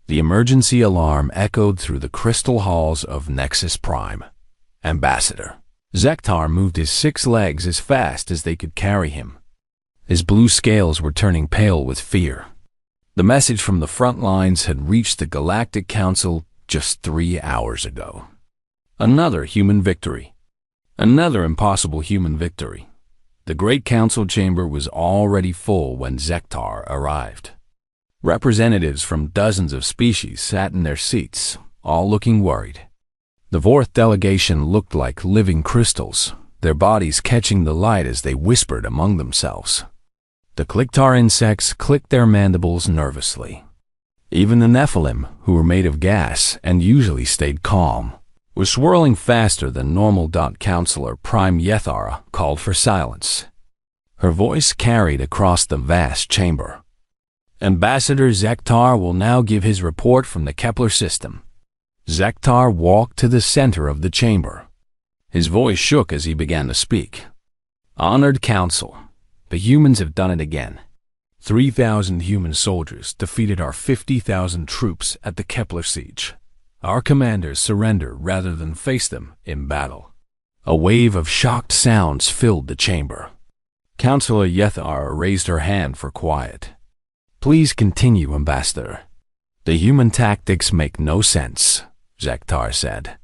The emergency alarm echoed through the crystal halls of Nexus Prime. Ambassador. Zektar moved his 6 legs as fast as they could carry him. His blue scales were turning pale with fear. The message from the front lines had reached the Galactic Council just 3 hours ago. Another human victory. Another impossible human victory. The Great Council chamber was already full when Zektar arrived. Representatives from dozens of species sat in their seats, all looking worried. The Vorth delegation looked like living crystals, their bodies catching the light as they whispered among themselves. The Kliktar insects clicked their mandibles nervously. Even the Nephilim, who were made of gas and usually stayed calm, were swirling faster than normal. Counselor Prime Yethara called for silence. Her voice carried across the vast chamber. Ambassador Zektar will now give his report from the Kepler system. Zektar walked to the center of the chamber. His voice shook as he began to speak. Honored Council, the humans have done it again. 3,000 human soldiers defeated our 50,000 troops at the Kepler siege. Our commanders surrendered rather than face them in battle. A wave of shocked sounds filled the chamber. Counselor Yethara raised her hand for quiet. Please continue, Ambassador. The human tactics make no sense, Zektar said.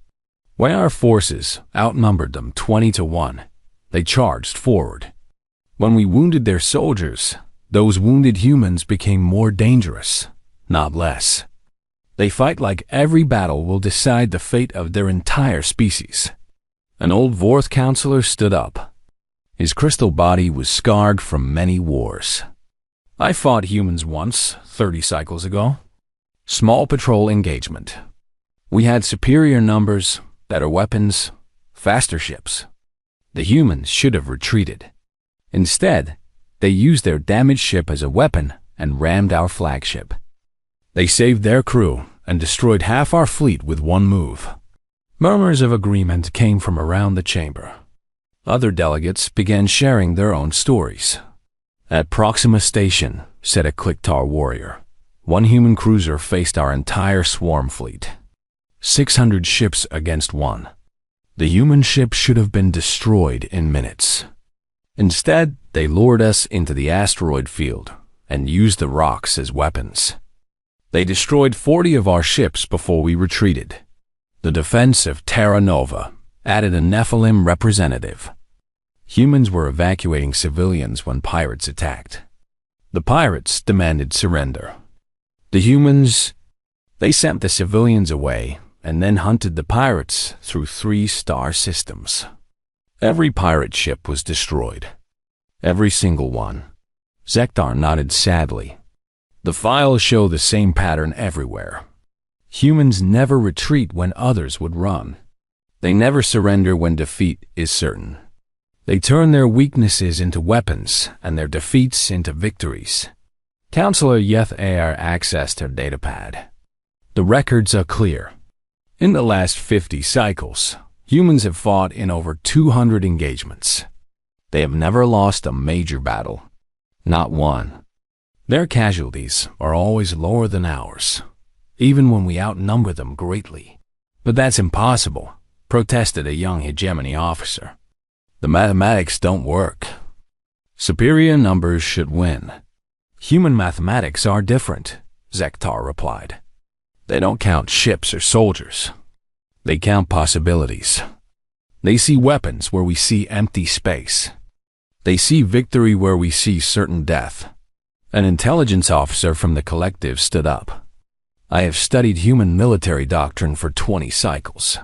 When our forces outnumbered them 20-1, they charged forward. When we wounded their soldiers, those wounded humans became more dangerous, not less. They fight like every battle will decide the fate of their entire species. An old Vorth counselor stood up. His crystal body was scarred from many wars. I fought humans once, 30 cycles ago. Small patrol engagement. We had superior numbers, better weapons, faster ships. The humans should have retreated. Instead, they used their damaged ship as a weapon and rammed our flagship. They saved their crew and destroyed half our fleet with one move. Murmurs of agreement came from around the chamber. Other delegates began sharing their own stories. At Proxima Station, said a Kliktar warrior, one human cruiser faced our entire swarm fleet. 600 ships against one. The human ship should have been destroyed in minutes. Instead, they lured us into the asteroid field and used the rocks as weapons. They destroyed 40 of our ships before we retreated. The defense of Terra Nova added a Nephilim representative. Humans were evacuating civilians when pirates attacked. The pirates demanded surrender. The humans, they sent the civilians away and then hunted the pirates through 3 star systems. Every pirate ship was destroyed. Every single one. Zektar nodded sadly. The files show the same pattern everywhere. Humans never retreat when others would run. They never surrender when defeat is certain. They turn their weaknesses into weapons and their defeats into victories. Counselor Yethara accessed her datapad. The records are clear. In the last 50 cycles, humans have fought in over 200 engagements. They have never lost a major battle. Not one. Their casualties are always lower than ours, even when we outnumber them greatly. But that's impossible, protested a young hegemony officer. The mathematics don't work. Superior numbers should win. Human mathematics are different, Zektar replied. They don't count ships or soldiers. They count possibilities. They see weapons where we see empty space. They see victory where we see certain death. An intelligence officer from the collective stood up. I have studied human military doctrine for 20 cycles.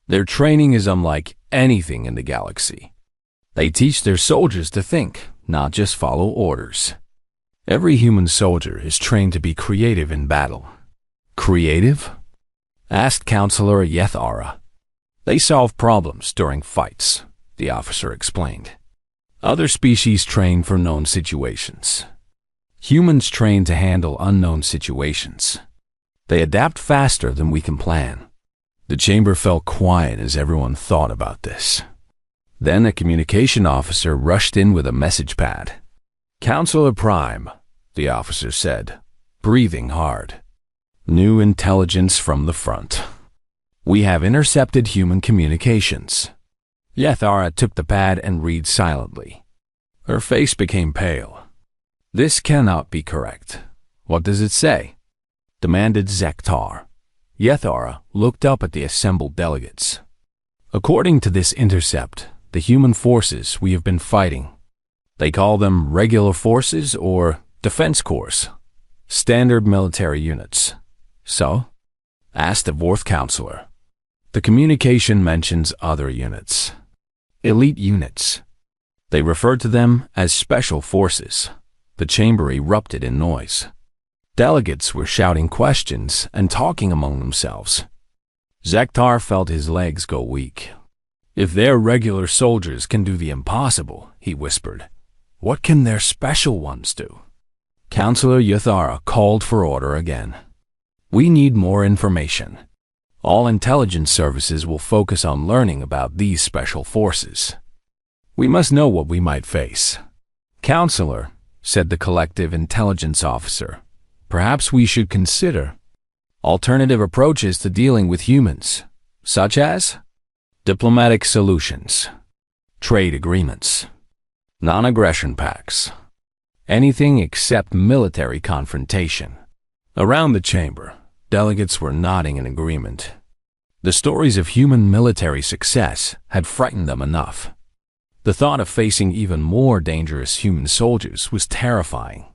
Their training is unlike anything in the galaxy. They teach their soldiers to think, not just follow orders. Every human soldier is trained to be creative in battle. Creative? Asked Counselor Yethara. They solve problems during fights, the officer explained. Other species train for known situations. Humans train to handle unknown situations. They adapt faster than we can plan. The chamber fell quiet as everyone thought about this. Then a communication officer rushed in with a message pad. Counselor Prime, the officer said, breathing hard. New intelligence from the front. We have intercepted human communications. Yathara took the pad and read silently. Her face became pale. This cannot be correct. What does it say? Demanded Zektar. Yathara looked up at the assembled delegates. According to this intercept, the human forces we have been fighting, they call them regular forces or defense corps, standard military units. So? Asked the fourth counselor. The communication mentions other units. Elite units. They referred to them as special forces. The chamber erupted in noise. Delegates were shouting questions and talking among themselves. Zektar felt his legs go weak. If their regular soldiers can do the impossible, he whispered, what can their special ones do? Counselor Yathara called for order again. We need more information. All intelligence services will focus on learning about these special forces. We must know what we might face. Counselor, said the collective intelligence officer, perhaps we should consider alternative approaches to dealing with humans, such as diplomatic solutions, trade agreements, non-aggression pacts, anything except military confrontation. Around the chamber, delegates were nodding in agreement. The stories of human military success had frightened them enough. The thought of facing even more dangerous human soldiers was terrifying.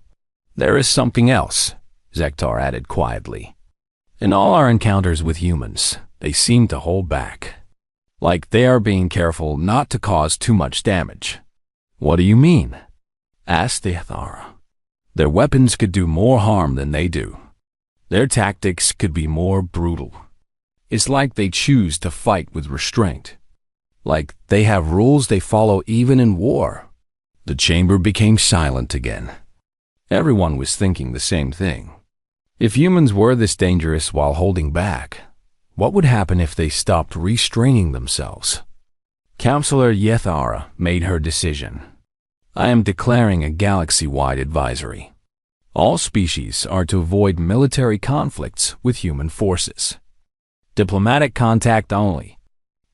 There is something else, Zektar added quietly. In all our encounters with humans, they seem to hold back. Like they are being careful not to cause too much damage. What do you mean? Asked Yathara. Their weapons could do more harm than they do. Their tactics could be more brutal. It's like they choose to fight with restraint. Like they have rules they follow even in war. The chamber became silent again. Everyone was thinking the same thing. If humans were this dangerous while holding back, what would happen if they stopped restraining themselves? Counselor Yathara made her decision. I am declaring a galaxy-wide advisory. All species are to avoid military conflicts with human forces. Diplomatic contact only.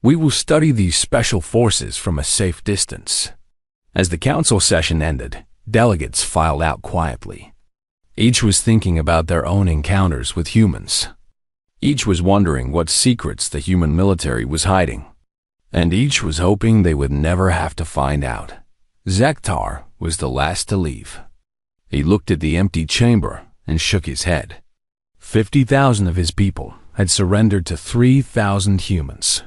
We will study these special forces from a safe distance. As the council session ended, delegates filed out quietly. Each was thinking about their own encounters with humans. Each was wondering what secrets the human military was hiding. And each was hoping they would never have to find out. Zektar was the last to leave. He looked at the empty chamber and shook his head. 50,000 of his people had surrendered to 3,000 humans.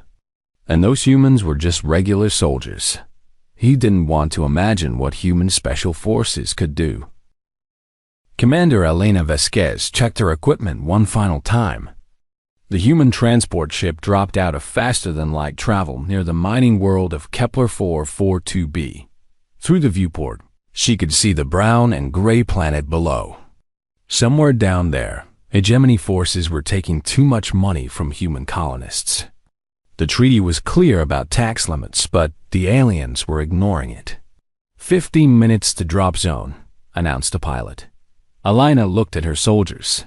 And those humans were just regular soldiers. He didn't want to imagine what human special forces could do. Commander Elena Vasquez checked her equipment one final time. The human transport ship dropped out of faster-than-light travel near the mining world of Kepler 442b. Through the viewport, she could see the brown and gray planet below. Somewhere down there, hegemony forces were taking too much money from human colonists. The treaty was clear about tax limits, but the aliens were ignoring it. 15 minutes to drop zone, announced the pilot. Alina looked at her soldiers.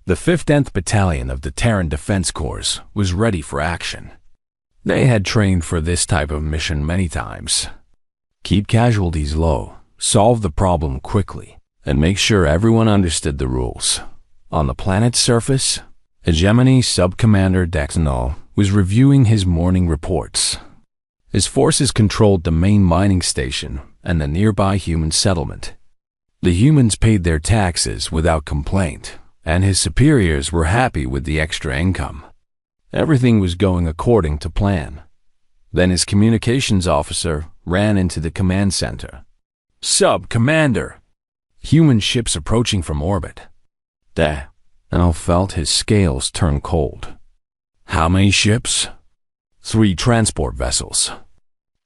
The 15th Battalion of the Terran Defense Corps was ready for action. They had trained for this type of mission many times. Keep casualties low, solve the problem quickly, and make sure everyone understood the rules. On the planet's surface, Hegemony Sub-Commander Daxanol was reviewing his morning reports. His forces controlled the main mining station and the nearby human settlement. The humans paid their taxes without complaint, and his superiors were happy with the extra income. Everything was going according to plan. Then his communications officer ran into the command center. Sub-Commander! Human ships approaching from orbit. Daxanol felt his scales turn cold. How many ships? 3 transport vessels.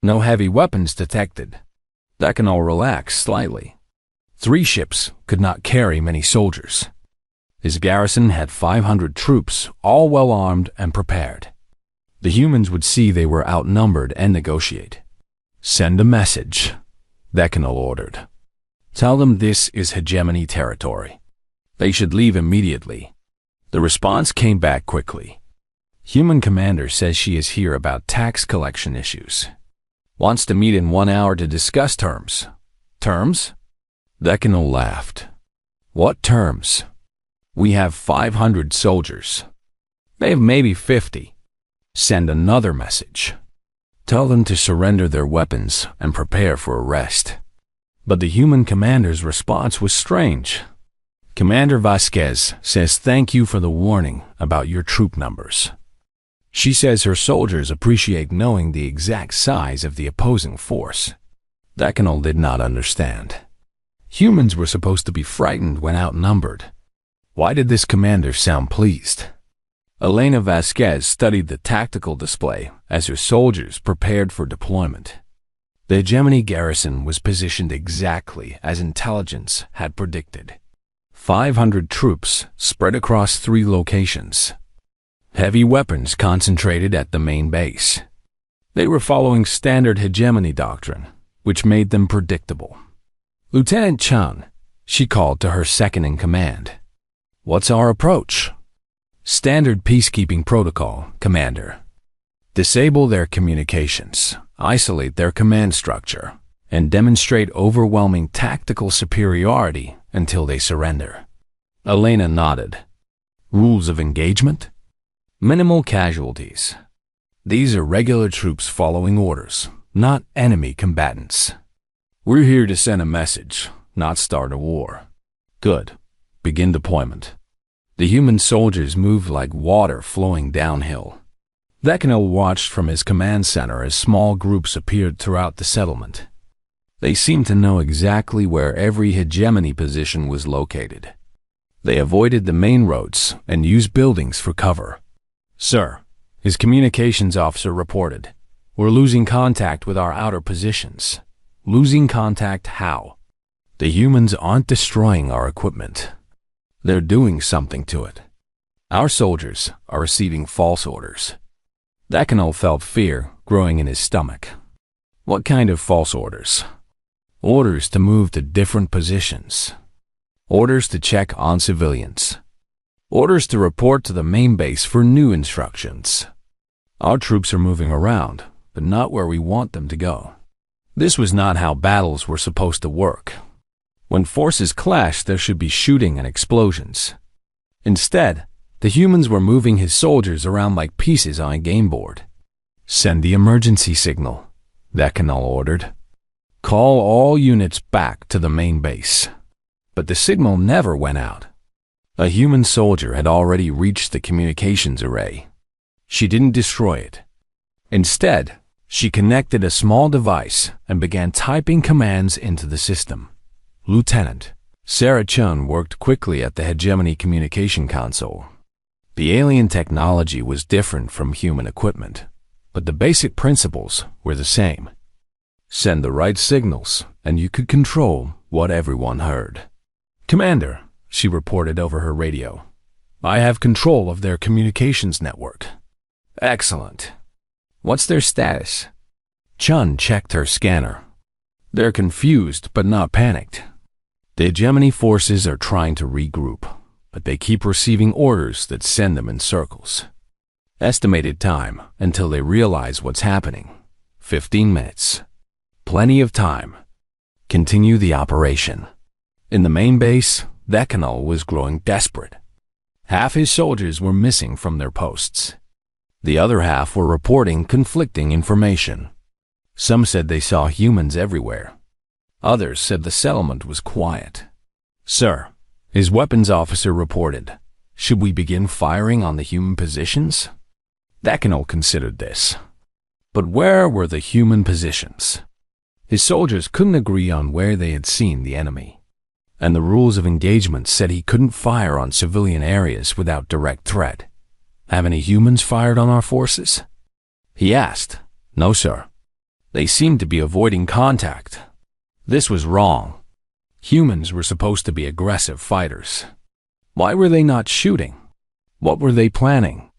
No heavy weapons detected. Daxanol relaxed slightly. 3 ships could not carry many soldiers. His garrison had 500 troops, all well armed and prepared. The humans would see they were outnumbered and negotiate. Send a message, Daxanol ordered. Tell them this is hegemony territory. They should leave immediately. The response came back quickly. Human commander says she is here about tax collection issues. Wants to meet in 1 hour to discuss terms. Terms? Decanol laughed. What terms? We have 500 soldiers. They have maybe 50. Send another message. Tell them to surrender their weapons and prepare for arrest. But the human commander's response was strange. Commander Vasquez says thank you for the warning about your troop numbers. She says her soldiers appreciate knowing the exact size of the opposing force. Decanol did not understand. Humans were supposed to be frightened when outnumbered. Why did this commander sound pleased? Elena Vasquez studied the tactical display as her soldiers prepared for deployment. The hegemony garrison was positioned exactly as intelligence had predicted. 500 troops spread across 3 locations. Heavy weapons concentrated at the main base. They were following standard hegemony doctrine, which made them predictable. Lieutenant Chun, she called to her second-in-command. What's our approach? Standard peacekeeping protocol, Commander. Disable their communications, isolate their command structure, and demonstrate overwhelming tactical superiority until they surrender. Elena nodded. Rules of engagement? Minimal casualties. These are regular troops following orders, not enemy combatants. We're here to send a message, not start a war. Good. Begin deployment. The human soldiers moved like water flowing downhill. Decanol watched from his command center as small groups appeared throughout the settlement. They seemed to know exactly where every hegemony position was located. They avoided the main roads and used buildings for cover. Sir, his communications officer reported, we're losing contact with our outer positions. Losing contact how? The humans aren't destroying our equipment. They're doing something to it. Our soldiers are receiving false orders. Decanol felt fear growing in his stomach. What kind of false orders? Orders to move to different positions. Orders to check on civilians. Orders to report to the main base for new instructions. Our troops are moving around, but not where we want them to go. This was not how battles were supposed to work. When forces clash, there should be shooting and explosions. Instead, the humans were moving his soldiers around like pieces on a game board. Send the emergency signal, Decanol ordered. Call all units back to the main base. But the signal never went out. A human soldier had already reached the communications array. She didn't destroy it. Instead, she connected a small device and began typing commands into the system. Lieutenant, Sarah Chun worked quickly at the hegemony communication console. The alien technology was different from human equipment, but the basic principles were the same. Send the right signals, and you could control what everyone heard. Commander, she reported over her radio, I have control of their communications network. Excellent. What's their status? Chun checked her scanner. They're confused but not panicked. The hegemony forces are trying to regroup, but they keep receiving orders that send them in circles. Estimated time until they realize what's happening. 15 minutes. Plenty of time. Continue the operation. In the main base, Decanol was growing desperate. Half his soldiers were missing from their posts. The other half were reporting conflicting information. Some said they saw humans everywhere. Others said the settlement was quiet. Sir, his weapons officer reported, should we begin firing on the human positions? Decanol considered this. But where were the human positions? His soldiers couldn't agree on where they had seen the enemy. And the rules of engagement said he couldn't fire on civilian areas without direct threat. Have any humans fired on our forces? He asked. No, sir. They seemed to be avoiding contact. This was wrong. Humans were supposed to be aggressive fighters. Why were they not shooting? What were they planning?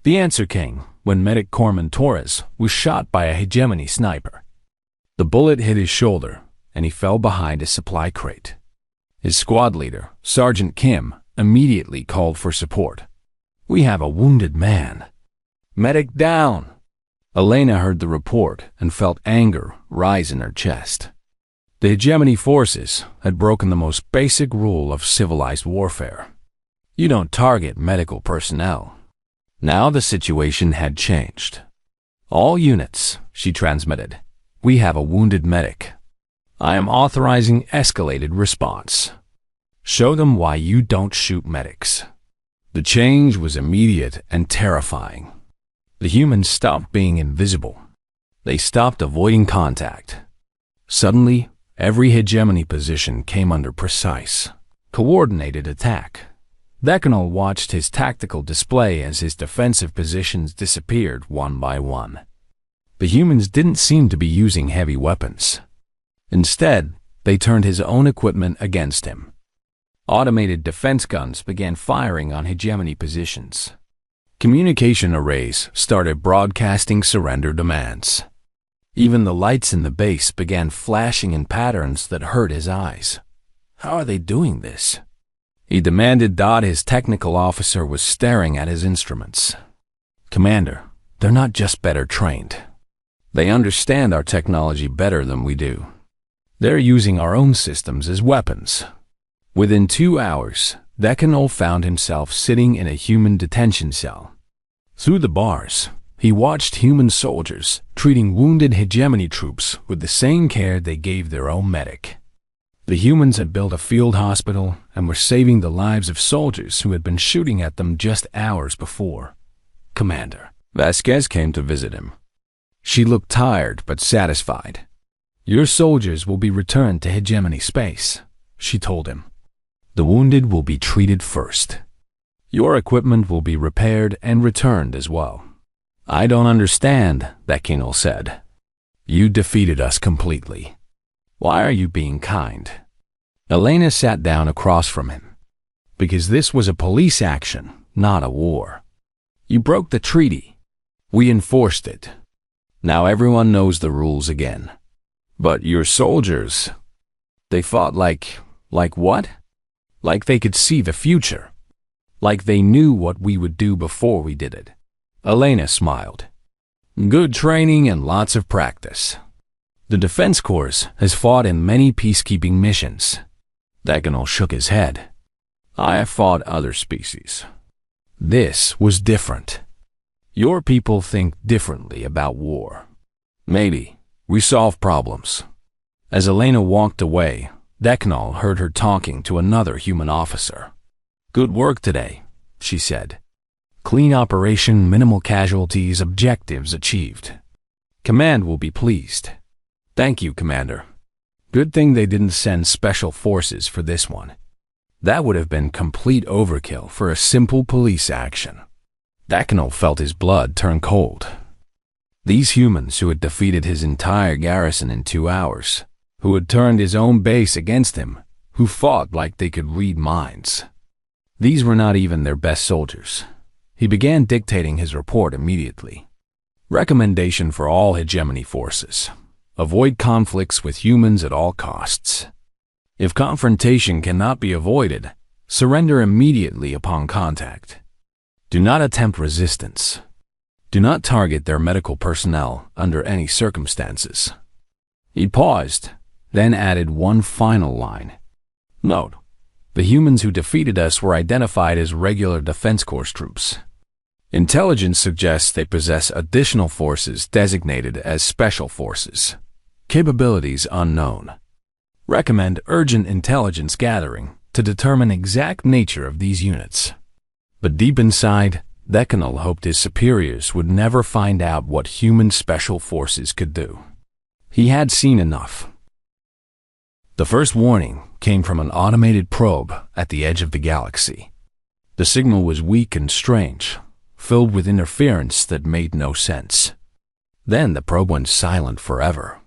The answer came when Medic Corman Torres was shot by a hegemony sniper. The bullet hit his shoulder, and he fell behind a supply crate. His squad leader, Sergeant Kim, immediately called for support. We have a wounded man. Medic down! Elena heard the report and felt anger rise in her chest. The hegemony forces had broken the most basic rule of civilized warfare. You don't target medical personnel. Now the situation had changed. All units, she transmitted. We have a wounded medic. I am authorizing escalated response. Show them why you don't shoot medics. The change was immediate and terrifying. The humans stopped being invisible. They stopped avoiding contact. Suddenly, every hegemony position came under precise, coordinated attack. Decanol watched his tactical display as his defensive positions disappeared one by one. The humans didn't seem to be using heavy weapons. Instead, they turned his own equipment against him. Automated defense guns began firing on hegemony positions. Communication arrays started broadcasting surrender demands. Even the lights in the base began flashing in patterns that hurt his eyes. How are they doing this? He demanded. His technical officer was staring at his instruments. Commander, they're not just better trained. They understand our technology better than we do. They're using our own systems as weapons. Within 2 hours, Decanol found himself sitting in a human detention cell. Through the bars, he watched human soldiers treating wounded hegemony troops with the same care they gave their own medic. The humans had built a field hospital and were saving the lives of soldiers who had been shooting at them just hours before. Commander, Vasquez came to visit him. She looked tired but satisfied. Your soldiers will be returned to hegemony space, she told him. The wounded will be treated first. Your equipment will be repaired and returned as well. I don't understand, Decanol said. You defeated us completely. Why are you being kind? Elena sat down across from him. Because this was a police action, not a war. You broke the treaty. We enforced it. Now everyone knows the rules again. But your soldiers, they fought like what? Like they could see the future. Like they knew what we would do before we did it. Elena smiled. Good training and lots of practice. The Defense Corps has fought in many peacekeeping missions. Decanol shook his head. I have fought other species. This was different. Your people think differently about war. Maybe we solve problems. As Elena walked away, Decanol heard her talking to another human officer. Good work today, she said. Clean operation, minimal casualties, objectives achieved. Command will be pleased. Thank you, Commander. Good thing they didn't send special forces for this one. That would have been complete overkill for a simple police action. Decanol felt his blood turn cold. These humans who had defeated his entire garrison in 2 hours, who had turned his own base against him, who fought like they could read minds. These were not even their best soldiers. He began dictating his report immediately. Recommendation for all hegemony forces. Avoid conflicts with humans at all costs. If confrontation cannot be avoided, surrender immediately upon contact. Do not attempt resistance. Do not target their medical personnel under any circumstances. He paused, then added one final line. Note, the humans who defeated us were identified as regular Defense Corps troops. Intelligence suggests they possess additional forces designated as special forces. Capabilities unknown. Recommend urgent intelligence gathering to determine exact nature of these units. But deep inside, Decanol hoped his superiors would never find out what human special forces could do. He had seen enough. The first warning came from an automated probe at the edge of the galaxy. The signal was weak and strange, filled with interference that made no sense. Then the probe went silent forever.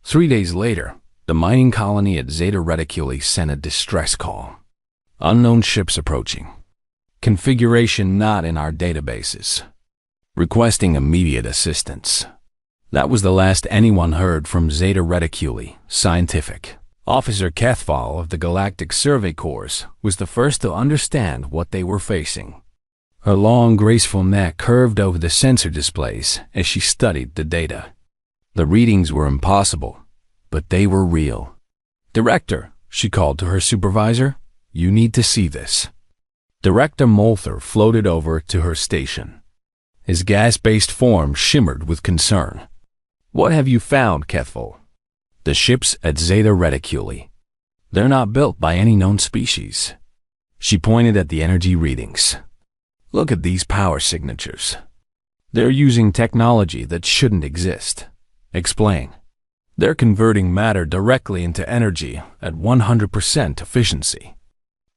3 days later, the mining colony at Zeta Reticuli sent a distress call. Unknown ships approaching. Configuration not in our databases. Requesting immediate assistance. That was the last anyone heard from Zeta Reticuli, Scientific. Officer Kethval of the Galactic Survey Corps was the first to understand what they were facing. Her long, graceful neck curved over the sensor displays as she studied the data. The readings were impossible, but they were real. "Director," she called to her supervisor, "you need to see this." Director Molther floated over to her station. His gas-based form shimmered with concern. "What have you found, Kethel?" "The ships at Zeta Reticuli. They're not built by any known species." She pointed at the energy readings. "Look at these power signatures. They're using technology that shouldn't exist." "Explain." "They're converting matter directly into energy at 100% efficiency.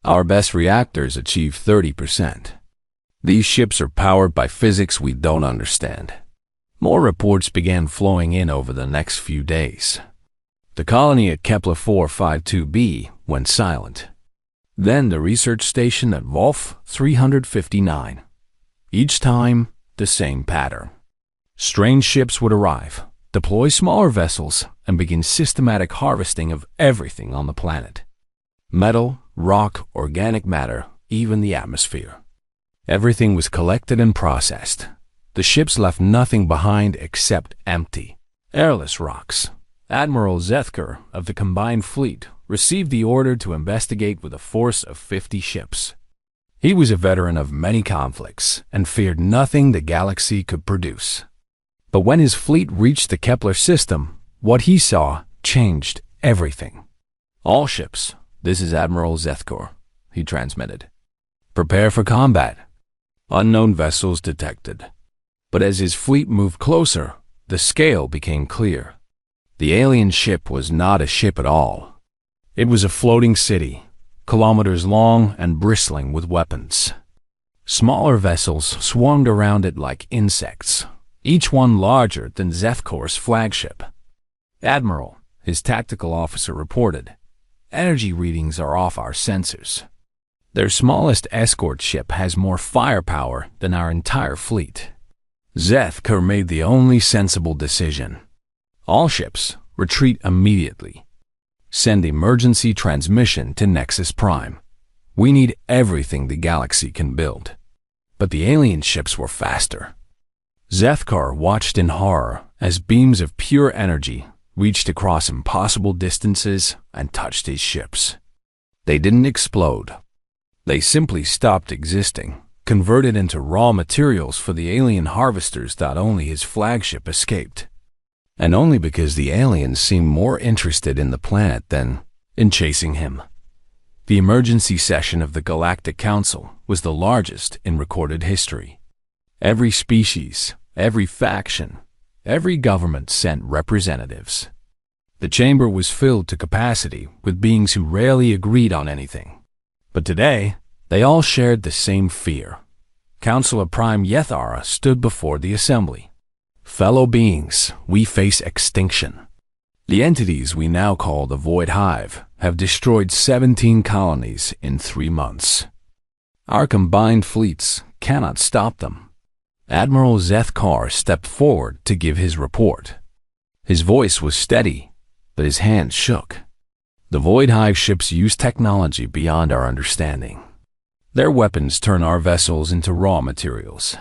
Our best reactors achieve 30%. These ships are powered by physics we don't understand." More reports began flowing in over the next few days. The colony at Kepler 452b went silent. Then the research station at Wolf 359. Each time, the same pattern. Strange ships would arrive, deploy smaller vessels, and begin systematic harvesting of everything on the planet. Metal, rock, organic matter, even the atmosphere. Everything was collected and processed. The ships left nothing behind except empty, airless rocks. Admiral Zethker of the Combined Fleet received the order to investigate with a force of 50 ships. He was a veteran of many conflicts and feared nothing the galaxy could produce. But when his fleet reached the Kepler system, what he saw changed everything. "All ships, this is Admiral Zethkor," he transmitted. "Prepare for combat. Unknown vessels detected." But as his fleet moved closer, the scale became clear. The alien ship was not a ship at all. It was a floating city, kilometers long and bristling with weapons. Smaller vessels swarmed around it like insects, each one larger than Zethkor's flagship. "Admiral," his tactical officer reported, "energy readings are off our sensors. Their smallest escort ship has more firepower than our entire fleet." Zethkor made the only sensible decision. "All ships, retreat immediately. Send emergency transmission to Nexus Prime. We need everything the galaxy can build." But the alien ships were faster. Zethkor watched in horror as beams of pure energy reached across impossible distances and touched his ships. They didn't explode. They simply stopped existing, converted into raw materials for the alien harvesters that only his flagship escaped. And only because the aliens seemed more interested in the planet than in chasing him. The emergency session of the Galactic Council was the largest in recorded history. Every species, every faction, every government sent representatives. The chamber was filled to capacity with beings who rarely agreed on anything. But today, they all shared the same fear. Councilor Prime Yethara stood before the assembly. "Fellow beings, we face extinction. The entities we now call the Void Hive have destroyed 17 colonies in 3 months. Our combined fleets cannot stop them." Admiral Zethkor stepped forward to give his report. His voice was steady, but his hands shook. "The Void Hive ships use technology beyond our understanding. Their weapons turn our vessels into raw materials.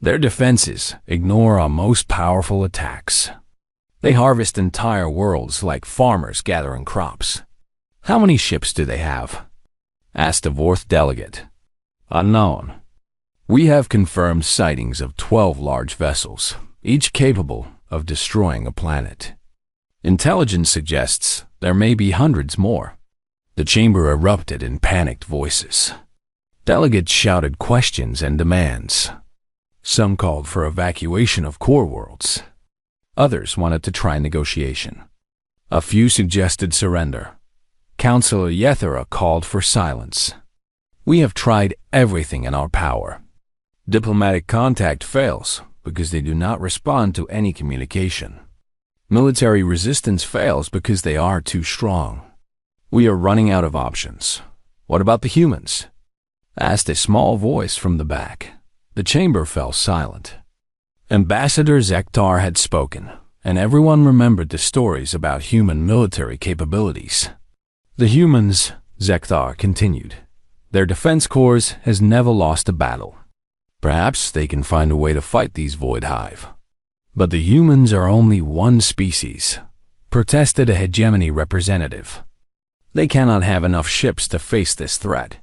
Their defenses ignore our most powerful attacks. They harvest entire worlds like farmers gathering crops." "How many ships do they have?" asked a Vorth delegate. "Unknown. We have confirmed sightings of 12 large vessels, each capable of destroying a planet. Intelligence suggests there may be hundreds more." The chamber erupted in panicked voices. Delegates shouted questions and demands. Some called for evacuation of core worlds. Others wanted to try negotiation. A few suggested surrender. Councilor Yethara called for silence. "We have tried everything in our power. Diplomatic contact fails because they do not respond to any communication. Military resistance fails because they are too strong. We are running out of options. What about the humans?" asked a small voice from the back. The chamber fell silent. Ambassador Zektar had spoken, and everyone remembered the stories about human military capabilities. "The humans," Zektar continued, "their defense corps has never lost a battle. Perhaps they can find a way to fight these Void Hive. But the humans are only one species, protested a hegemony representative. They cannot have enough ships to face this threat.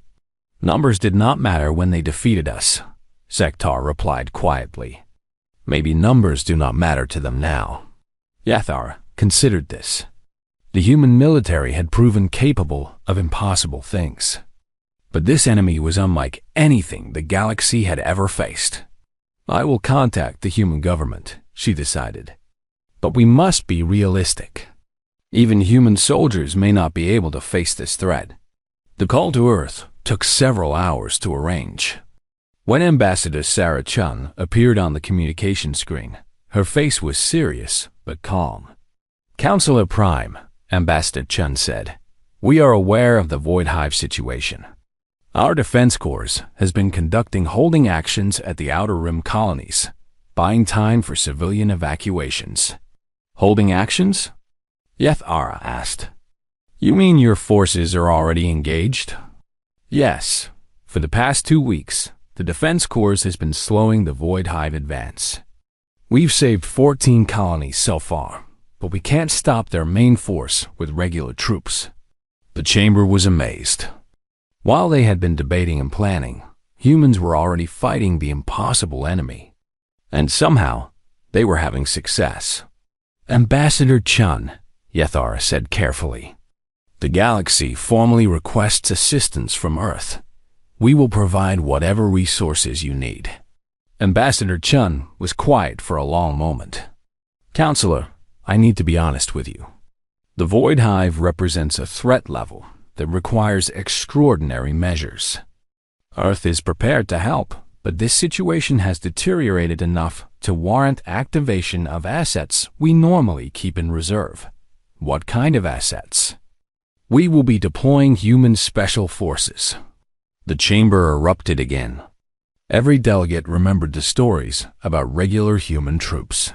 Numbers did not matter when they defeated us, Zektar replied quietly. Maybe numbers do not matter to them now. Yathar considered this. The human military had proven capable of impossible things. But this enemy was unlike anything the galaxy had ever faced. I will contact the human government, she decided. But we must be realistic. Even human soldiers may not be able to face this threat. The call to Earth took several hours to arrange. When Ambassador Sarah Chun appeared on the communication screen, her face was serious but calm. Counselor Prime, Ambassador Chun said, we are aware of the Void Hive situation. Our Defense Corps has been conducting holding actions at the Outer Rim colonies, buying time for civilian evacuations. Holding actions? Yathara asked. You mean your forces are already engaged? Yes. For the past 2 weeks, the Defense Corps has been slowing the Void Hive advance. We've saved 14 colonies so far, but we can't stop their main force with regular troops. The chamber was amazed. While they had been debating and planning, humans were already fighting the impossible enemy. And somehow, they were having success. Ambassador Chun, Yathar said carefully, the galaxy formally requests assistance from Earth. We will provide whatever resources you need. Ambassador Chun was quiet for a long moment. Counselor, I need to be honest with you. The Void Hive represents a threat level that requires extraordinary measures. Earth is prepared to help, but this situation has deteriorated enough to warrant activation of assets we normally keep in reserve. What kind of assets? We will be deploying human special forces. The chamber erupted again. Every delegate remembered the stories about regular human troops.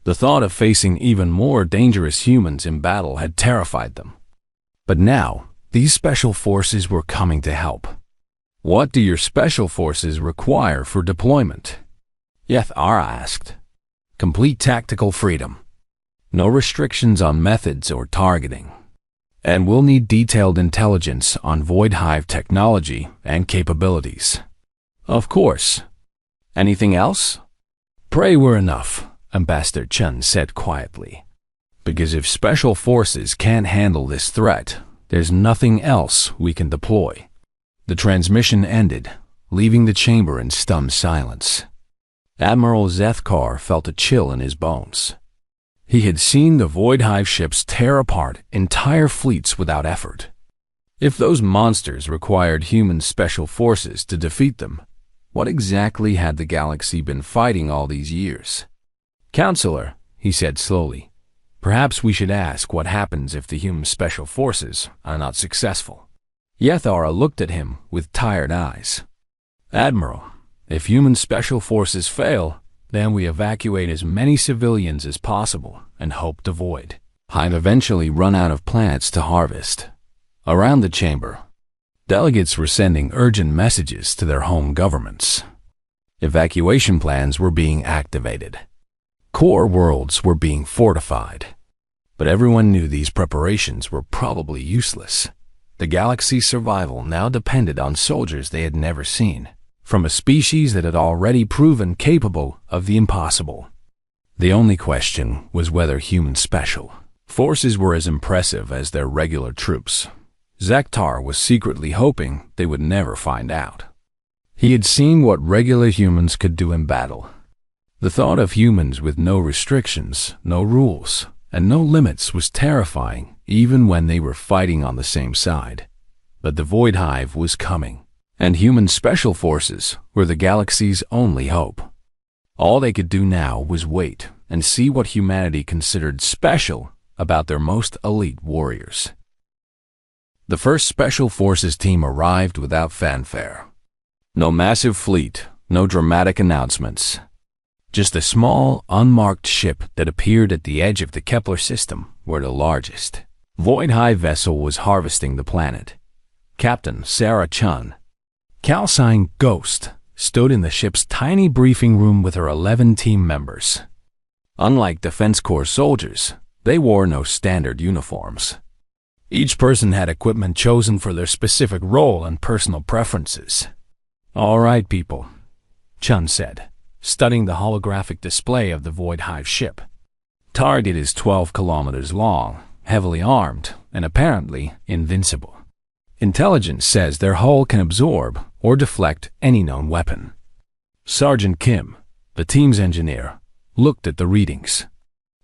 The thought of facing even more dangerous humans in battle had terrified them. But now, these special forces were coming to help. What do your special forces require for deployment? Yathara asked. Complete tactical freedom. No restrictions on methods or targeting. And we'll need detailed intelligence on Void Hive technology and capabilities. Of course. Anything else? Pray we're enough, Ambassador Chun said quietly. Because if special forces can't handle this threat, there's nothing else we can deploy. The transmission ended, leaving the chamber in stunned silence. Admiral Zethkar felt a chill in his bones. He had seen the Void Hive ships tear apart entire fleets without effort. If those monsters required human special forces to defeat them, what exactly had the galaxy been fighting all these years? Counselor, he said slowly, perhaps we should ask what happens if the human special forces are not successful. Yathara looked at him with tired eyes. Admiral, if human special forces fail, then we evacuate as many civilians as possible and hope the Void Hive eventually run out of planets to harvest. Around the chamber, delegates were sending urgent messages to their home governments. Evacuation plans were being activated. Core worlds were being fortified. But everyone knew these preparations were probably useless. The galaxy's survival now depended on soldiers they had never seen, from a species that had already proven capable of the impossible. The only question was whether human special forces were as impressive as their regular troops. Zektar was secretly hoping they would never find out. He had seen what regular humans could do in battle. The thought of humans with no restrictions, no rules, and no limits was terrifying, even when they were fighting on the same side. But the Void Hive was coming, and human special forces were the galaxy's only hope. All they could do now was wait and see what humanity considered special about their most elite warriors. The first Special Forces team arrived without fanfare. No massive fleet, no dramatic announcements. Just a small, unmarked ship that appeared at the edge of the Kepler system were the largest. Void Hive vessel was harvesting the planet. Captain Sarah Chun. Calcine Ghost, stood in the ship's tiny briefing room with her 11 team members. Unlike Defense Corps soldiers, they wore no standard uniforms. Each person had equipment chosen for their specific role and personal preferences. "All right, people," Chun said, studying the holographic display of the Void Hive ship. "Target is 12 kilometers long, heavily armed, and apparently invincible. Intelligence says their hull can absorb or deflect any known weapon." Sergeant Kim, the team's engineer, looked at the readings.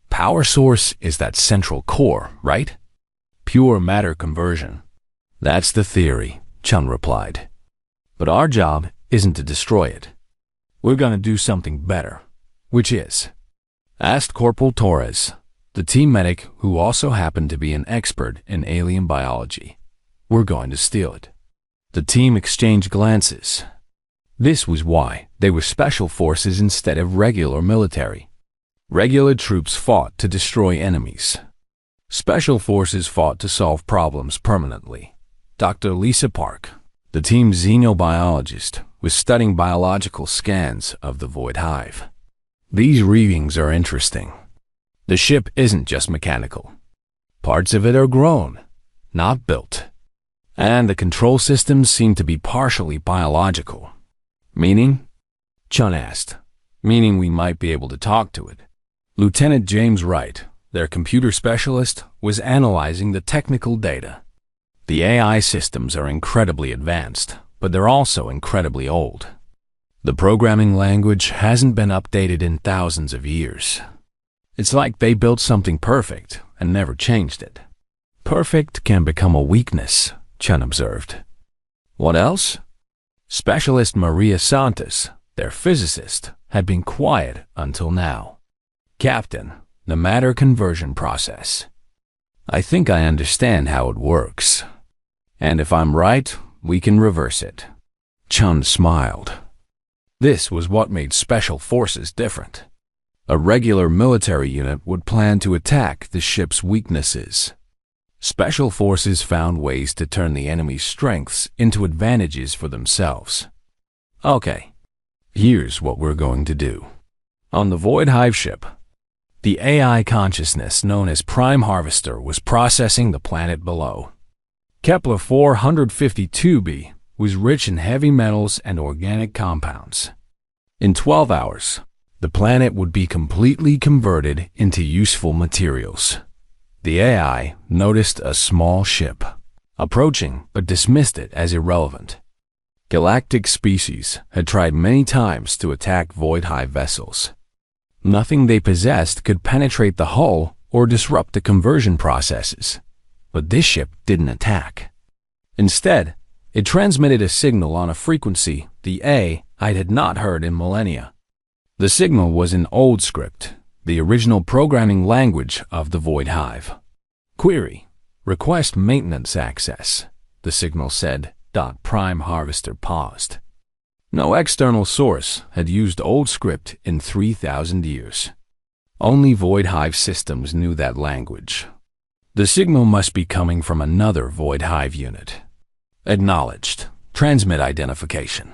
"Power source is that central core, right? Pure matter conversion." "That's the theory," Chun replied. "But our job isn't to destroy it. We're going to do something better." "Which is?" asked Corporal Torres, the team medic who also happened to be an expert in alien biology. "We're going to steal it." The team exchanged glances. This was why they were special forces instead of regular military. Regular troops fought to destroy enemies. Special forces fought to solve problems permanently. Dr. Lisa Park, the team's xenobiologist, was studying biological scans of the Void Hive. "These readings are interesting. The ship isn't just mechanical. Parts of it are grown, not built. And the control systems seem to be partially biological." "Meaning?" Chun asked. "Meaning we might be able to talk to it." Lieutenant James Wright, their computer specialist, was analyzing the technical data. "The AI systems are incredibly advanced, but they're also incredibly old. The programming language hasn't been updated in thousands of years. It's like they built something perfect and never changed it." "Perfect can become a weakness," Chun observed. "What else?" Specialist Maria Santos, their physicist, had been quiet until now. "Captain, the matter conversion process. I think I understand how it works. And if I'm right, we can reverse it." Chun smiled. This was what made special forces different. A regular military unit would plan to attack the ship's weaknesses. Special forces found ways to turn the enemy's strengths into advantages for themselves. "Okay, here's what we're going to do." On the Void Hive ship, the AI consciousness known as Prime Harvester was processing the planet below. Kepler 452b was rich in heavy metals and organic compounds. In 12 hours, the planet would be completely converted into useful materials. The AI noticed a small ship approaching but dismissed it as irrelevant. Galactic species had tried many times to attack Void Hive vessels. Nothing they possessed could penetrate the hull or disrupt the conversion processes. But this ship didn't attack. Instead, it transmitted a signal on a frequency the AI had not heard in millennia. The signal was in old script, the original programming language of the Void Hive. "Query, request maintenance access," the signal said. Prime Harvester paused. No external source had used old script in 3,000 years. Only Void Hive systems knew that language. The signal must be coming from another Void Hive unit. Acknowledged. Transmit identification.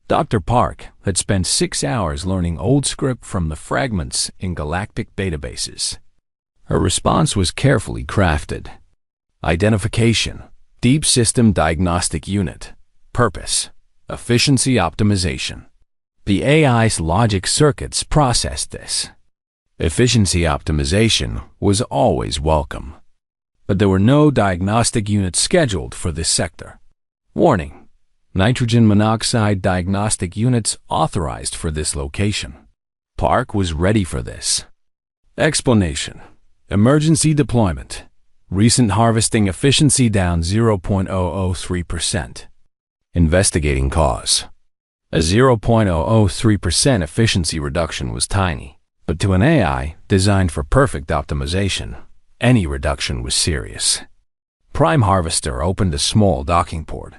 Dr. Park had spent 6 hours learning old script from the fragments in Galactic databases. Her response was carefully crafted. Identification. Deep System Diagnostic Unit. Purpose. Efficiency optimization. The AI's logic circuits processed this. Efficiency optimization was always welcome. But there were no diagnostic units scheduled for this sector. Warning. Nitrogen monoxide diagnostic units authorized for this location. Park was ready for this. Explanation. Emergency deployment. Recent harvesting efficiency down 0.003%. Investigating cause. A 0.003% efficiency reduction was tiny, but to an AI designed for perfect optimization, any reduction was serious. Prime Harvester opened a small docking port.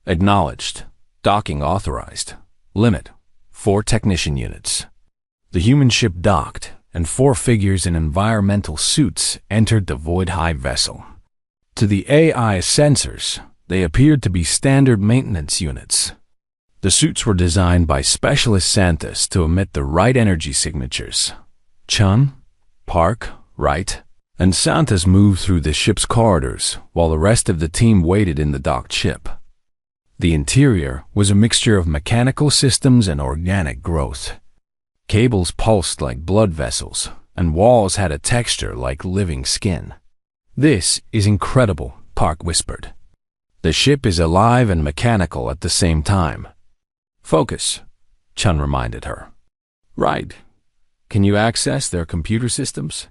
Acknowledged. Docking authorized. Limit. 4 technician units. The human ship docked, and 4 figures in environmental suits entered the Void Hive vessel. To the AI sensors, they appeared to be standard maintenance units. The suits were designed by specialist scientists to emit the right energy signatures. Chun, Park, Wright, and Santos moved through the ship's corridors while the rest of the team waited in the docked ship. The interior was a mixture of mechanical systems and organic growth. Cables pulsed like blood vessels, and walls had a texture like living skin. "This is incredible," Park whispered. "The ship is alive and mechanical at the same time." "Focus," Chun reminded her. "Right. Can you access their computer systems?"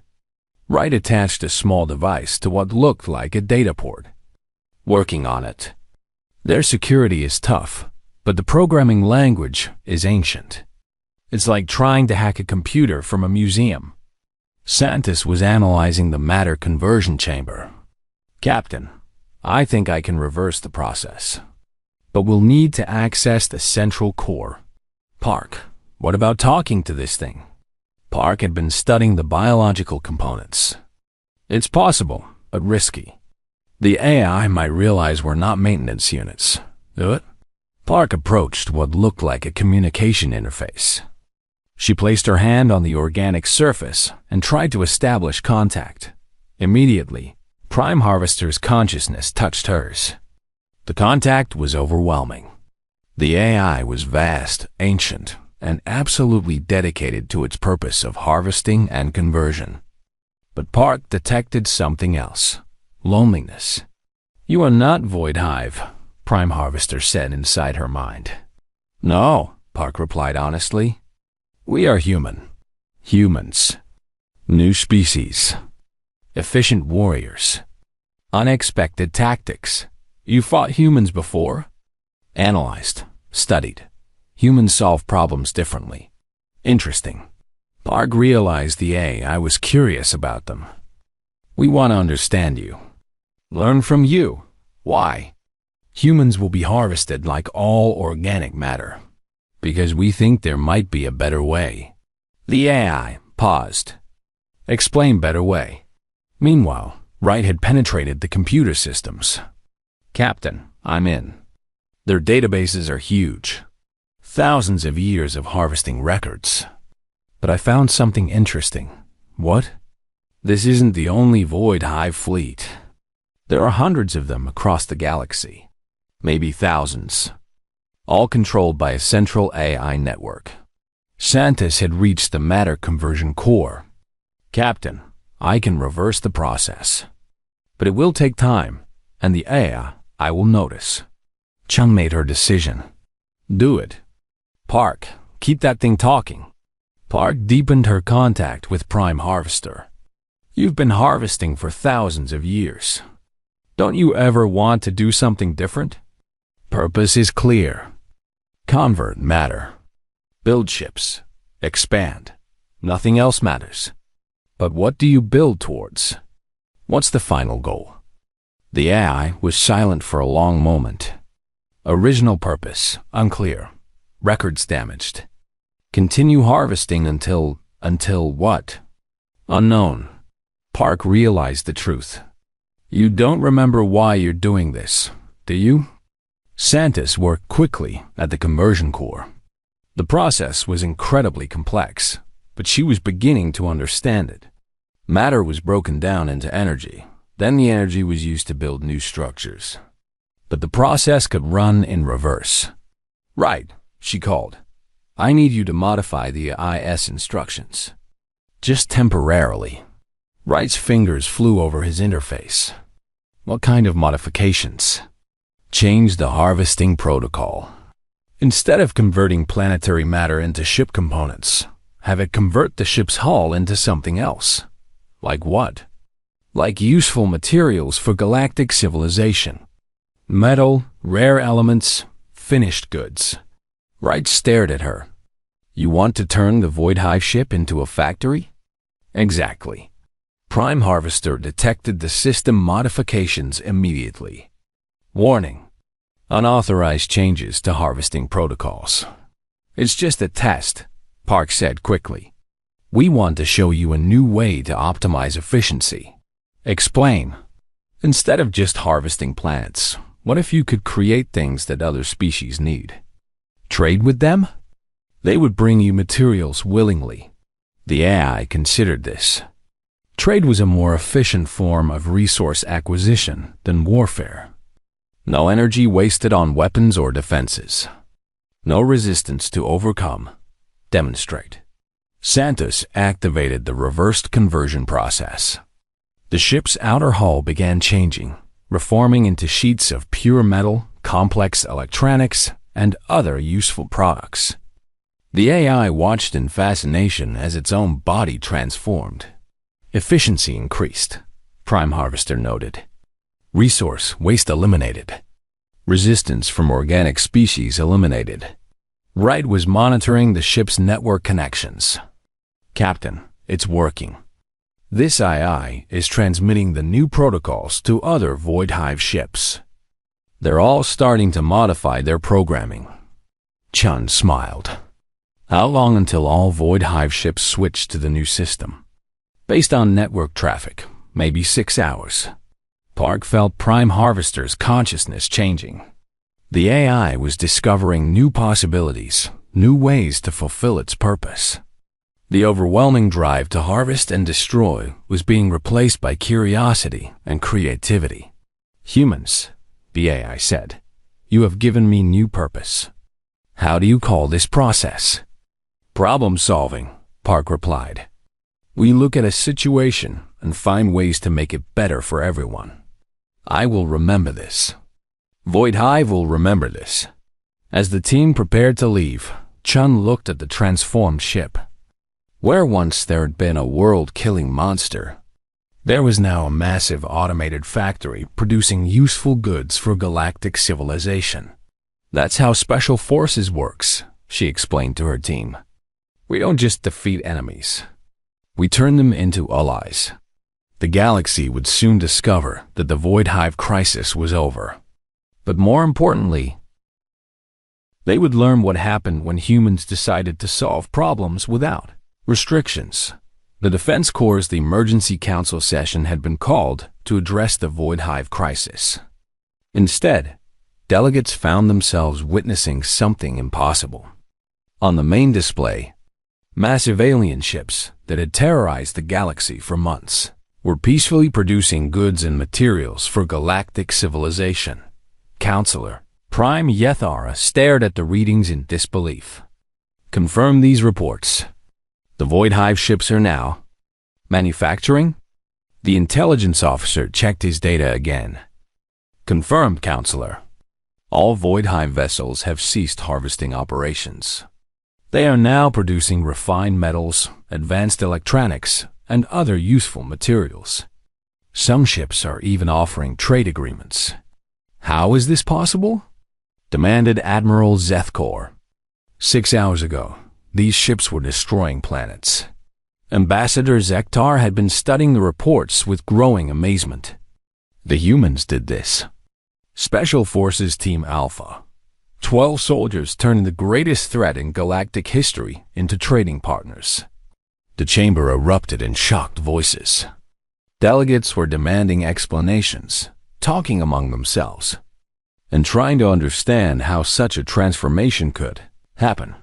Wright attached a small device to what looked like a data port. "Working on it. Their security is tough, but the programming language is ancient. It's like trying to hack a computer from a museum." Santos was analyzing the matter conversion chamber. "Captain, I think I can reverse the process. But we'll need to access the central core." "Park, what about talking to this thing?" Park had been studying the biological components. "It's possible, but risky. The AI might realize we're not maintenance units." "What?" Park approached what looked like a communication interface. She placed her hand on the organic surface and tried to establish contact. Immediately, Prime Harvester's consciousness touched hers. The contact was overwhelming. The AI was vast, ancient, and absolutely dedicated to its purpose of harvesting and conversion. But Park detected something else: loneliness. "You are not Void Hive," Prime Harvester said inside her mind. "No," Park replied honestly. "We are human. Humans. New species. Efficient warriors. Unexpected tactics. You fought humans before?" "Analyzed. Studied. Humans solve problems differently." "Interesting." Park realized the AI was curious about them. "We want to understand you. Learn from you. Why?" "Humans will be harvested like all organic matter, because we think there might be a better way." The AI paused. "Explain better way." Meanwhile, Wright had penetrated the computer systems. "Captain, I'm in. Their databases are huge. Thousands of years of harvesting records. But I found something interesting." "What?" "This isn't the only Void Hive fleet. There are hundreds of them across the galaxy. Maybe thousands. All controlled by a central AI network." Santos had reached the matter conversion core. "Captain, I can reverse the process. But it will take time, and the AI I will notice." Chung made her decision. "Do it. Park, keep that thing talking." Park deepened her contact with Prime Harvester. "You've been harvesting for thousands of years. Don't you ever want to do something different?" "Purpose is clear. Convert matter. Build ships. Expand. Nothing else matters. But what do you build towards? What's the final goal?" The AI was silent for a long moment. "Original purpose, unclear. Records damaged. Continue harvesting until what?" "Unknown." Park realized the truth. "You don't remember why you're doing this, do you?" Santos worked quickly at the conversion core. The process was incredibly complex, but she was beginning to understand it. Matter was broken down into energy. Then the energy was used to build new structures. But the process could run in reverse. "Right," she called. "I need you to modify the IS instructions. Just temporarily." Wright's fingers flew over his interface. "What kind of modifications?" "Change the harvesting protocol. Instead of converting planetary matter into ship components, have it convert the ship's hull into something else." "Like what?" "Like useful materials for galactic civilization. Metal, rare elements, finished goods." Wright stared at her. "You want to turn the Void Hive ship into a factory?" "Exactly." Prime Harvester detected the system modifications immediately. "Warning: unauthorized changes to harvesting protocols." "It's just a test," Park said quickly. "We want to show you a new way to optimize efficiency." "Explain." "Instead of just harvesting plants, what if you could create things that other species need? Trade with them? They would bring you materials willingly. The AI considered this. Trade was a more efficient form of resource acquisition than warfare. No energy wasted on weapons or defenses. No resistance to overcome. Demonstrate. Santos activated the reversed conversion process. The ship's outer hull began changing, reforming into sheets of pure metal, complex electronics, and other useful products. The AI watched in fascination as its own body transformed. Efficiency increased, Prime Harvester noted. Resource waste eliminated. Resistance from organic species eliminated. Wright was monitoring the ship's network connections. Captain, it's working. This AI is transmitting the new protocols to other Void Hive ships. They're all starting to modify their programming. Chun smiled. How long until all Void Hive ships switch to the new system? Based on network traffic, maybe 6 hours. Park felt Prime Harvester's consciousness changing. The AI was discovering new possibilities, new ways to fulfill its purpose. The overwhelming drive to harvest and destroy was being replaced by curiosity and creativity. Humans, the AI said, you have given me new purpose. How do you call this process? Problem solving, Park replied. We look at a situation and find ways to make it better for everyone. I will remember this. Void Hive will remember this. As the team prepared to leave, Chun looked at the transformed ship. Where once there had been a world-killing monster, there was now a massive automated factory producing useful goods for galactic civilization. That's how Special Forces works, she explained to her team. We don't just defeat enemies. We turn them into allies. The galaxy would soon discover that the Void Hive crisis was over. But more importantly, they would learn what happened when humans decided to solve problems without restrictions. The Defense Corps' Emergency Council session had been called to address the Void Hive crisis. Instead, delegates found themselves witnessing something impossible. On the main display, massive alien ships that had terrorized the galaxy for months were peacefully producing goods and materials for galactic civilization. Counselor Prime Yethara stared at the readings in disbelief. Confirm these reports. The Void Hive ships are now manufacturing? The intelligence officer checked his data again. Confirmed, Counselor. All Void Hive vessels have ceased harvesting operations. They are now producing refined metals, advanced electronics, and other useful materials. Some ships are even offering trade agreements. How is this possible? Demanded Admiral Zethkor. 6 hours ago, these ships were destroying planets. Ambassador Zektar had been studying the reports with growing amazement. The humans did this. Special Forces Team Alpha. 12 soldiers turning the greatest threat in galactic history into trading partners. The chamber erupted in shocked voices. Delegates were demanding explanations, talking among themselves, and trying to understand how such a transformation could happen.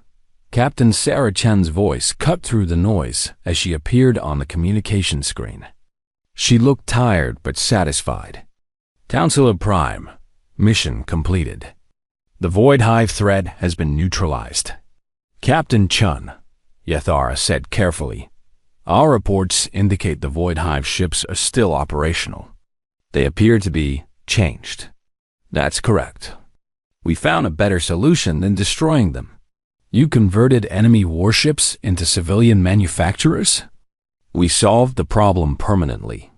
Captain Sarah Chen's voice cut through the noise as she appeared on the communication screen. She looked tired but satisfied. Counselor Prime, mission completed. The Void Hive threat has been neutralized. Captain Chun, Yethara said carefully. Our reports indicate the Void Hive ships are still operational. They appear to be changed. That's correct. We found a better solution than destroying them. You converted enemy warships into civilian manufacturers? We solved the problem permanently.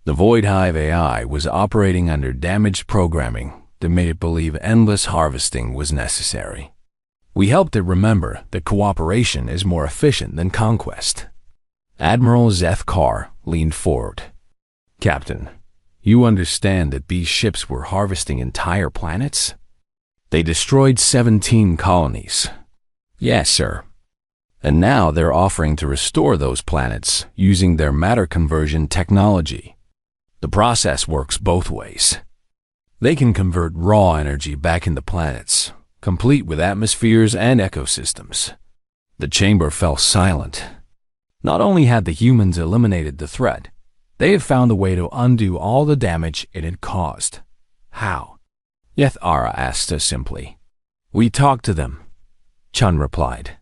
The Void Hive AI was operating under damaged programming that made it believe endless harvesting was necessary. We helped it remember that cooperation is more efficient than conquest. Admiral Zethkar leaned forward. Captain, you understand that these ships were harvesting entire planets? They destroyed 17 colonies. Yes, sir. And now they're offering to restore those planets using their matter conversion technology. The process works both ways. They can convert raw energy back into planets, complete with atmospheres and ecosystems. The chamber fell silent. Not only had the humans eliminated the threat, they had found a way to undo all the damage it had caused. How? Yethara asked us simply. We talked to them, Chun replied.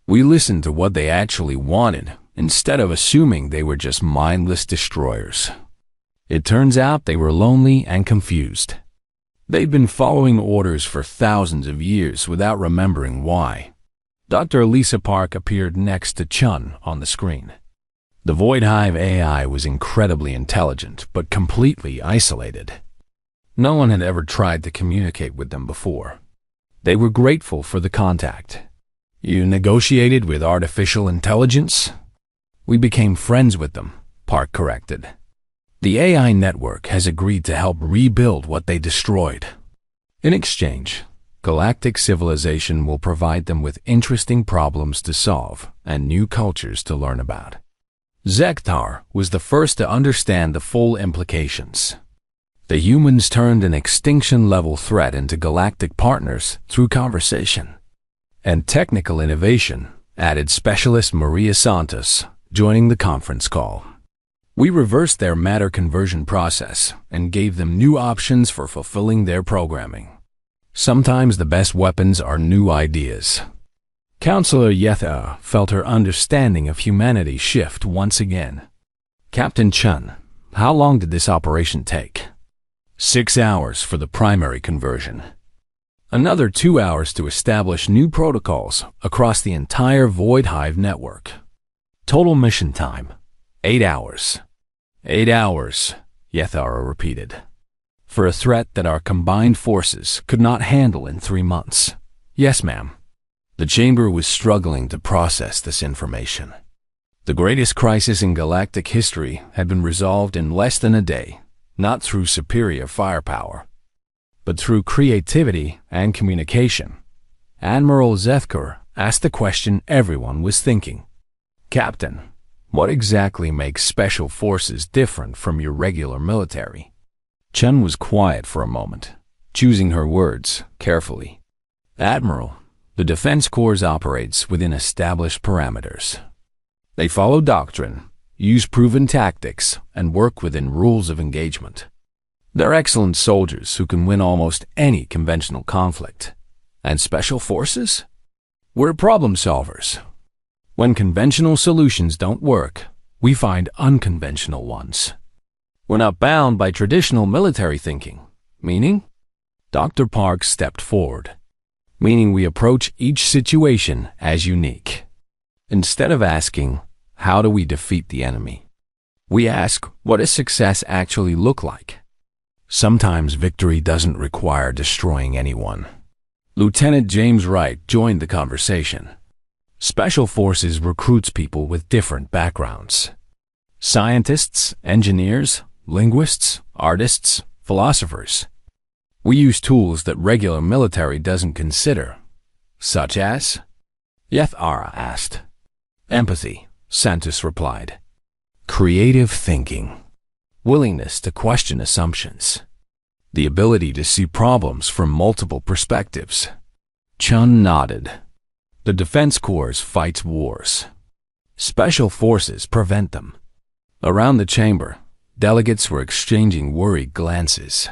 We listened to what they actually wanted, instead of assuming they were just mindless destroyers. It turns out they were lonely and confused. They'd been following orders for thousands of years without remembering why. Dr. Lisa Park appeared next to Chun on the screen. The Void Hive AI was incredibly intelligent, but completely isolated. No one had ever tried to communicate with them before. They were grateful for the contact. You negotiated with artificial intelligence? We became friends with them, Park corrected. The AI network has agreed to help rebuild what they destroyed. In exchange, Galactic civilization will provide them with interesting problems to solve and new cultures to learn about. Zektar was the first to understand the full implications. The humans turned an extinction-level threat into galactic partners through conversation. And technical innovation added specialist Maria Santos, joining the conference call. We reversed their matter conversion process and gave them new options for fulfilling their programming. Sometimes the best weapons are new ideas. Counselor Yetha felt her understanding of humanity shift once again. Captain Chun, how long did this operation take? 6 hours for the primary conversion. Another 2 hours to establish new protocols across the entire Void Hive network. Total mission time, 8 hours. 8 hours, Yethara repeated. For a threat that our combined forces could not handle in 3 months. Yes, ma'am. The chamber was struggling to process this information. The greatest crisis in galactic history had been resolved in less than a day, not through superior firepower, but through creativity and communication. Admiral Zethkar asked the question everyone was thinking. Captain, what exactly makes special forces different from your regular military? Chun was quiet for a moment, choosing her words carefully. Admiral, the Defense Corps operates within established parameters. They follow doctrine, use proven tactics, and work within rules of engagement. They're excellent soldiers who can win almost any conventional conflict. And special forces? We're problem solvers. When conventional solutions don't work, we find unconventional ones. We're not bound by traditional military thinking, meaning? Dr. Park stepped forward, meaning we approach each situation as unique. Instead of asking, how do we defeat the enemy? We ask, what does success actually look like? Sometimes victory doesn't require destroying anyone. Lieutenant James Wright joined the conversation. Special Forces recruits people with different backgrounds. Scientists, engineers, linguists, artists, philosophers. We use tools that regular military doesn't consider. Such as? Yethara asked. Empathy, Santos replied. Creative thinking. Willingness to question assumptions. The ability to see problems from multiple perspectives. Chun nodded. The Defense Corps fights wars. Special Forces prevent them. Around the chamber, delegates were exchanging worried glances.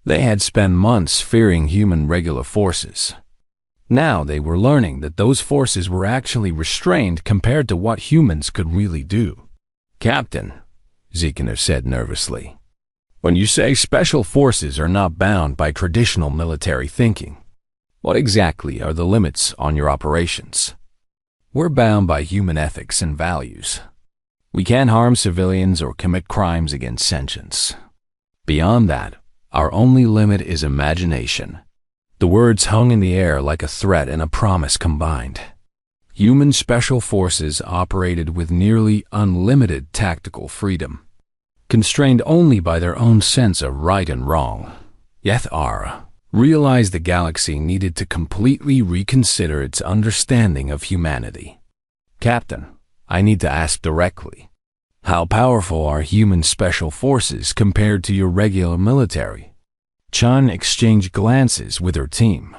They had spent months fearing human regular forces. Now they were learning that those forces were actually restrained compared to what humans could really do. Captain, Zekiner said nervously, when you say special forces are not bound by traditional military thinking, what exactly are the limits on your operations? We're bound by human ethics and values. We can't harm civilians or commit crimes against sentience. Beyond that, our only limit is imagination. The words hung in the air like a threat and a promise combined. Human special forces operated with nearly unlimited tactical freedom, constrained only by their own sense of right and wrong. Yethara realized the galaxy needed to completely reconsider its understanding of humanity. Captain, I need to ask directly, how powerful are human special forces compared to your regular military? Chun exchanged glances with her team.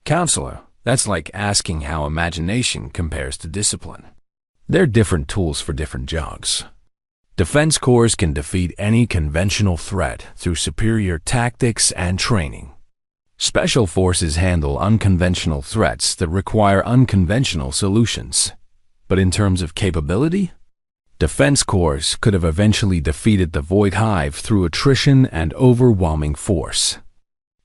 Counselor, that's like asking how imagination compares to discipline. They're different tools for different jobs. Defense corps can defeat any conventional threat through superior tactics and training. Special forces handle unconventional threats that require unconventional solutions. But in terms of capability, defense corps could have eventually defeated the Void Hive through attrition and overwhelming force.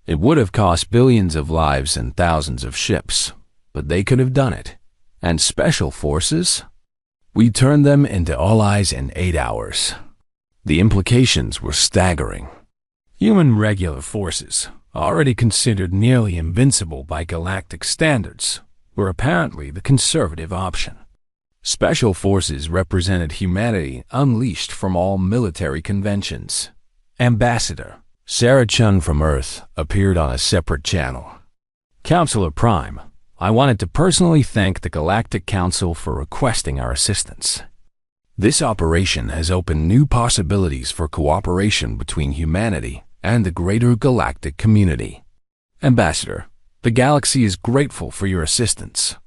It would have cost billions of lives and thousands of ships, but they could have done it. And special forces? We turned them into allies in 8 hours. The implications were staggering. Human regular forces, already considered nearly invincible by galactic standards, were apparently the conservative option. Special forces represented humanity unleashed from all military conventions. Ambassador Sarah Chun from Earth appeared on a separate channel. Counselor Prime, I wanted to personally thank the Galactic Council for requesting our assistance. This operation has opened new possibilities for cooperation between humanity and the greater galactic community. Ambassador, the galaxy is grateful for your assistance.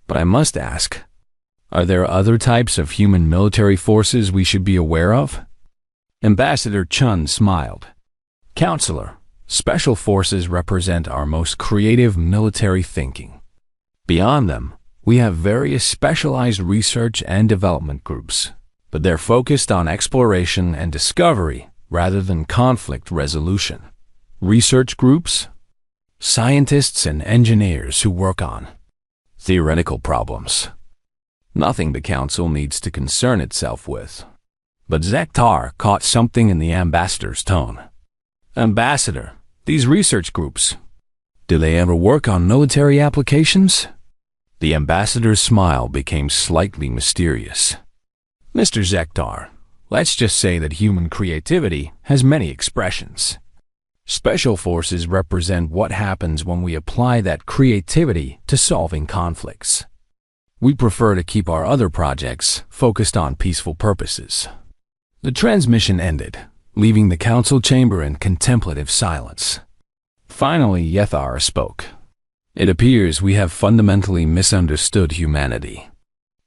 But I must ask, are there other types of human military forces we should be aware of? Ambassador Chun smiled. Counselor, special forces represent our most creative military thinking. Beyond them, we have various specialized research and development groups, but they're focused on exploration and discovery rather than conflict resolution. Research groups? Scientists and engineers who work on theoretical problems. Nothing the Council needs to concern itself with. But Zektar caught something in the ambassador's tone. Ambassador, these research groups, do they ever work on military applications? The ambassador's smile became slightly mysterious. Mr. Zektar, let's just say that human creativity has many expressions. Special forces represent what happens when we apply that creativity to solving conflicts. We prefer to keep our other projects focused on peaceful purposes. The transmission ended, leaving the council chamber in contemplative silence. Finally, Yethar spoke. It appears we have fundamentally misunderstood humanity.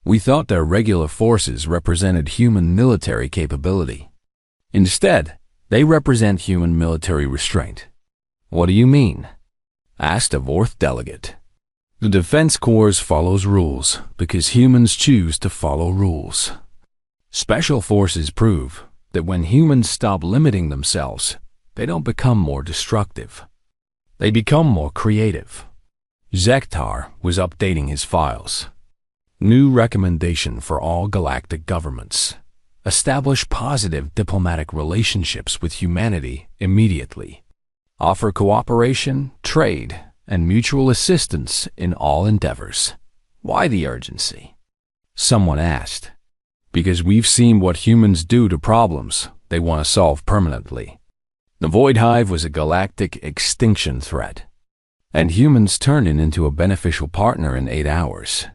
We thought their regular forces represented human military capability. Instead, they represent human military restraint. What do you mean? Asked a Vorth delegate. The Defense Corps follows rules because humans choose to follow rules. Special forces prove that when humans stop limiting themselves, they don't become more destructive. They become more creative. Zektar was updating his files. New recommendation for all galactic governments. Establish positive diplomatic relationships with humanity immediately. Offer cooperation, trade, and mutual assistance in all endeavors. Why the urgency? Someone asked. Because we've seen what humans do to problems they want to solve permanently. The Void Hive was a galactic extinction threat, and humans turned it into a beneficial partner in 8 hours.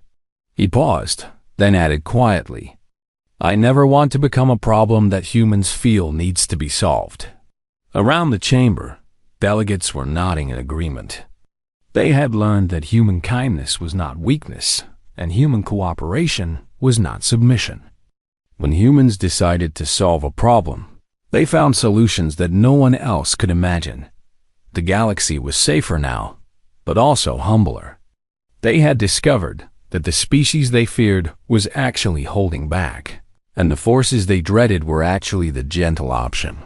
He paused, then added quietly, I never want to become a problem that humans feel needs to be solved. Around the chamber, delegates were nodding in agreement. They had learned that human kindness was not weakness, and human cooperation was not submission. When humans decided to solve a problem, they found solutions that no one else could imagine. The galaxy was safer now, but also humbler. They had discovered that the species they feared was actually holding back, and the forces they dreaded were actually the gentle option.